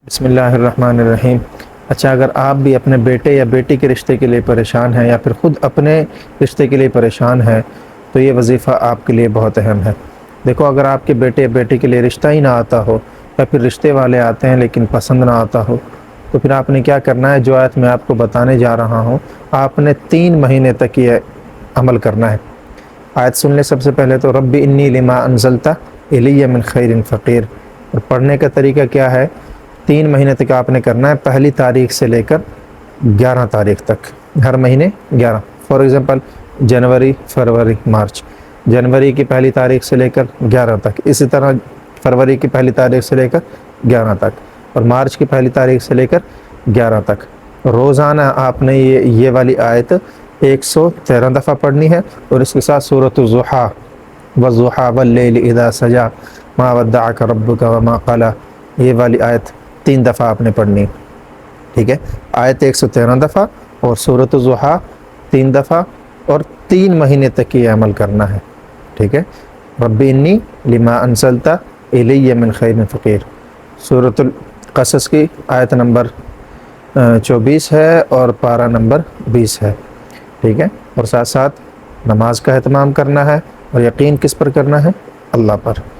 بسم اللہ الرحمن الرحیم۔ اچھا، اگر آپ بھی اپنے بیٹے یا بیٹی کے رشتے کے لیے پریشان ہیں یا پھر خود اپنے رشتے کے لیے پریشان ہیں تو یہ وظیفہ آپ کے لیے بہت اہم ہے۔ دیکھو، اگر آپ کے بیٹے یا بیٹی کے لیے رشتہ ہی نہ آتا ہو یا پھر رشتے والے آتے ہیں لیکن پسند نہ آتا ہو تو پھر آپ نے کیا کرنا ہے، جو آیت میں آپ کو بتانے جا رہا ہوں، آپ نے 3 مہینے تک یہ عمل کرنا ہے۔ آیت سن لیں سب سے پہلے تو، رب انی لما انزلت الی من خیر فقیر۔ اور پڑھنے کا طریقہ کیا ہے؟ 3 مہینے تک آپ نے کرنا ہے، پہلی تاریخ سے لے کر 11 تاریخ تک، ہر مہینے 11۔ فار ایگزامپل جنوری، فروری، مارچ، جنوری کی پہلی تاریخ سے لے کر 11 تک، اسی طرح فروری کی پہلی تاریخ سے لے کر 11 تک، اور مارچ کی پہلی تاریخ سے لے کر 11 تک۔ روزانہ آپ نے یہ والی آیت 113 دفعہ پڑھنی ہے، اور اس کے ساتھ سورۃ الضحیٰ والضحیٰ واللیل اذا سجا ما ودعک ربک وما قلی، یہ والی آیت 3 دفعہ آپ نے پڑھنی ہے، ٹھیک ہے؟ آیت 113 دفعہ اور سورۃ الضحیٰ 3 دفعہ، اور 3 مہینے تک یہ عمل کرنا ہے، ٹھیک ہے؟ رب انی لما انزلت الی من خیر فقیر۔ سورۃ القصص کی آیت نمبر 24 ہے اور پارہ نمبر 20 ہے، ٹھیک ہے؟ اور ساتھ ساتھ نماز کا اہتمام کرنا ہے، اور یقین کس پر کرنا ہے؟ اللہ پر۔